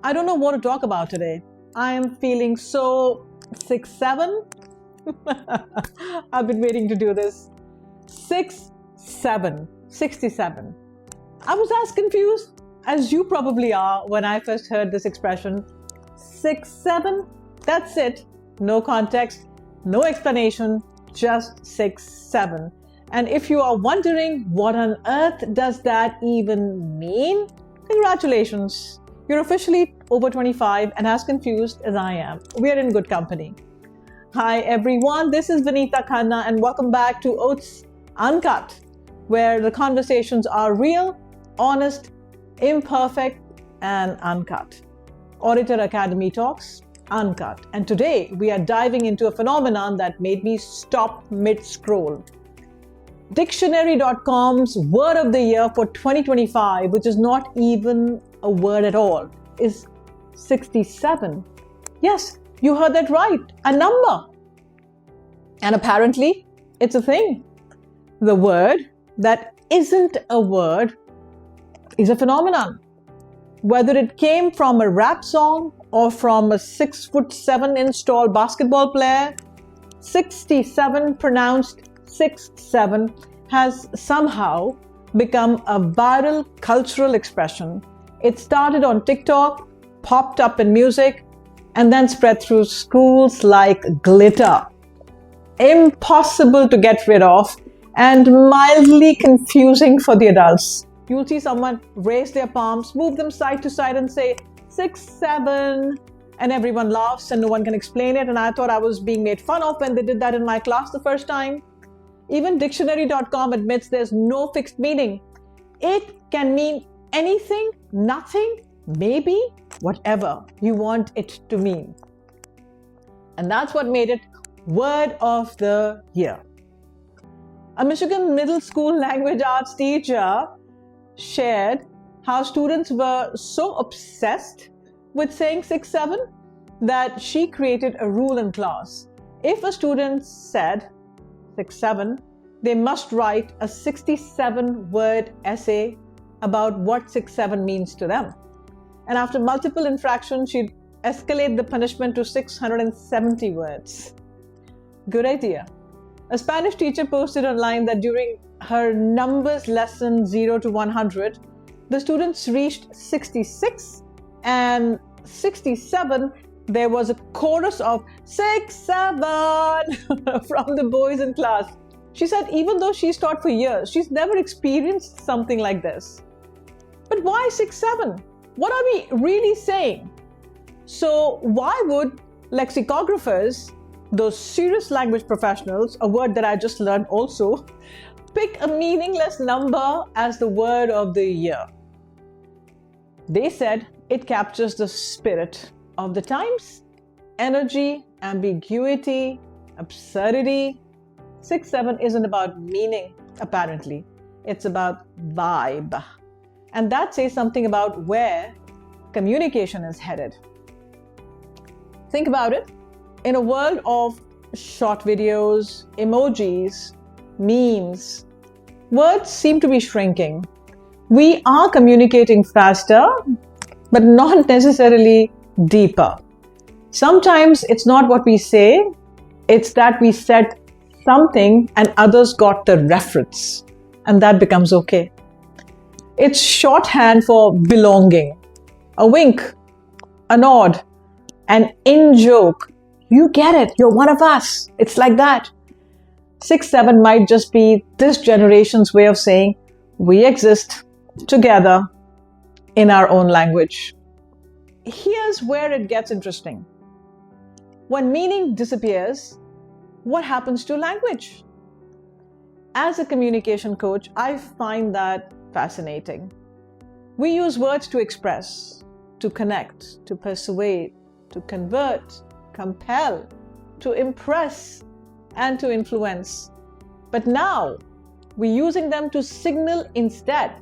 I don't know what to talk about today. I am feeling so 6'7". I've been waiting to do this. 6'7", 67. I was as confused as you probably are when I first heard this expression. 6'7", that's it. No context, no explanation, just 6'7". And if you are wondering what on earth does that even mean, congratulations. You're officially over 25 and as confused as I am. We're in good company. Hi everyone, this is Vineeta Khanna and welcome back to OATS Uncut, where the conversations are real, honest, imperfect, and uncut. Orator Academy Talks Uncut. And today we are diving into a phenomenon that made me stop mid-scroll. Dictionary.com's word of the year for 2025, which is not even a word at all, is 67. Yes, you heard that right, a number. And apparently, it's a thing. The word that isn't a word is a phenomenon. Whether it came from a rap song or from a 6'7" tall basketball player, 67 pronounced 6'7" has somehow become a viral cultural expression. It started on TikTok, popped up in music, and then spread through schools like glitter. Impossible to get rid of and mildly confusing for the adults. You'll see someone raise their palms, move them side to side and say 6'7", and everyone laughs and no one can explain it. And I thought I was being made fun of when they did that in my class the first time. Even dictionary.com admits there's no fixed meaning. It can mean anything, nothing, maybe, whatever you want it to mean. And that's what made it Word of the Year. A Michigan middle school language arts teacher shared how students were so obsessed with saying 6'7" that she created a rule in class. If a student said 6'7", they must write a 67-word essay about what 6'7" means to them. And after multiple infractions, she'd escalate the punishment to 670 words. Good idea. A Spanish teacher posted online that during her numbers lesson 0 to 100, the students reached 66 and 67. There was a chorus of 6, 7 from the boys in class. She said even though she's taught for years, she's never experienced something like this. But why 6, 7? What are we really saying? So why would lexicographers, those serious language professionals, a word that I just learned also, pick a meaningless number as the word of the year? They said it captures the spirit of the times, energy, ambiguity, absurdity. 6'7" isn't about meaning, apparently. It's about vibe. And that says something about where communication is headed. Think about it. In a world of short videos, emojis, memes, words seem to be shrinking. We are communicating faster, but not necessarily deeper. Sometimes it's not what we say, it's that we said something and others got the reference, and that becomes okay. It's shorthand for belonging. A wink, a nod, an in-joke. You get it, you're one of us. It's like that. 6'7" might just be this generation's way of saying we exist together in our own language. Here's where it gets interesting. When meaning disappears, what happens to language? As a communication coach, I find that fascinating. We use words to express, to connect, to persuade, to convert, compel, to impress, and to influence. But now, we're using them to signal instead.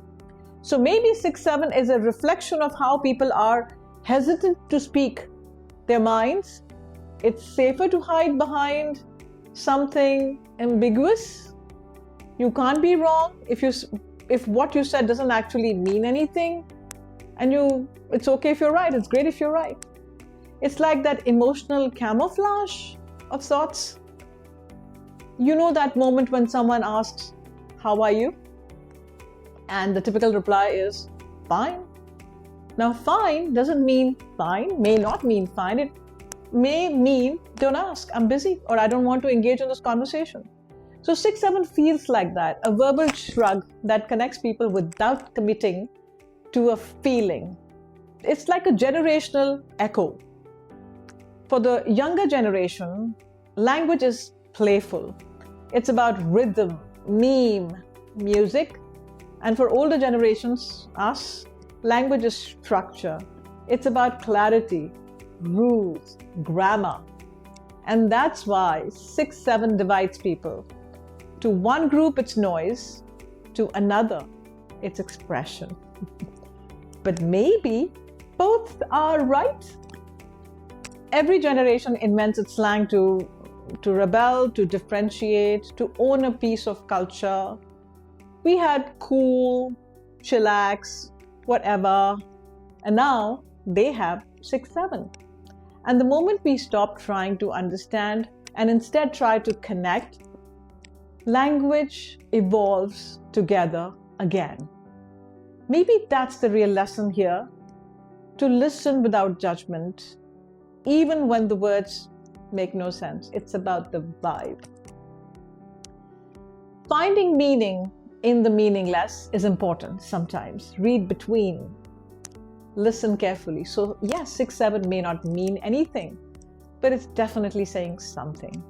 So maybe 6'7" is a reflection of how people are hesitant to speak their minds. It's safer to hide behind something ambiguous. You can't be wrong if what you said doesn't actually mean anything. And it's okay if you're right. It's great if you're right. It's like that emotional camouflage of sorts. You know that moment when someone asks, "How are you?" And the typical reply is, "Fine." Now, fine doesn't mean fine, may not mean fine. It may mean, "Don't ask, I'm busy," or "I don't want to engage in this conversation." So 6-7 feels like that, a verbal shrug that connects people without committing to a feeling. It's like a generational echo. For the younger generation, language is playful. It's about rhythm, meme, music. And for older generations, us, language is structure. It's about clarity, rules, grammar. And that's why 6-7 divides people. To one group, it's noise. To another, it's expression. But maybe both are right. Every generation invents its slang to rebel, to differentiate, to own a piece of culture. We had cool, chillax, whatever, and now they have 6-7. And the moment we stop trying to understand and instead try to connect, language evolves together again. Maybe that's the real lesson here, to listen without judgment, even when the words make no sense. It's about the vibe. Finding meaning in the meaningless is important sometimes. Read between. Listen carefully. So yes, 6-7 may not mean anything, but it's definitely saying something.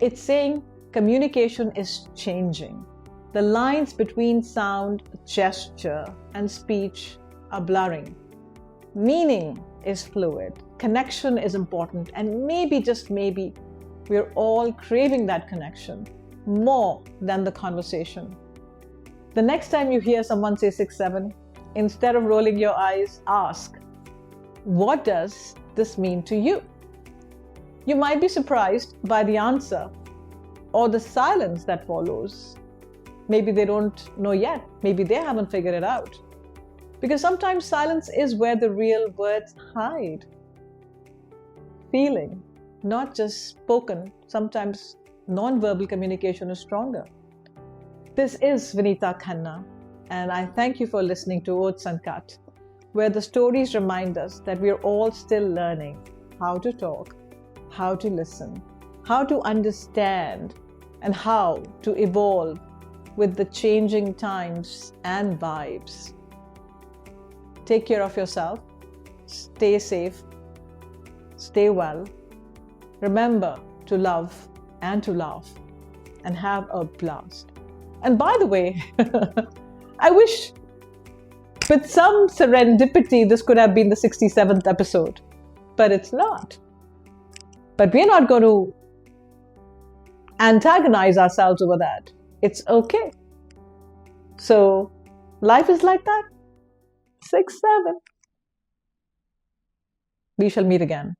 It's saying communication is changing. The lines between sound, gesture, and speech are blurring. Meaning is fluid. Connection is important. And maybe, just maybe, we're all craving that connection more than the conversation. The next time you hear someone say 6-7, instead of rolling your eyes, ask, "What does this mean to you?" You might be surprised by the answer or the silence that follows. Maybe they don't know yet. Maybe they haven't figured it out. Because sometimes silence is where the real words hide. Feeling, not just spoken. Sometimes non-verbal communication is stronger. This is Vineeta Khanna, and I thank you for listening to OATS Uncut, where the stories remind us that we are all still learning how to talk, how to listen, how to understand, and how to evolve with the changing times and vibes. Take care of yourself, stay safe, stay well. Remember to love and to laugh and have a blast. And by the way, I wish with some serendipity this could have been the 67th episode, but it's not. But we're not going to antagonize ourselves over that. It's okay. So life is like that. 6-7. We shall meet again.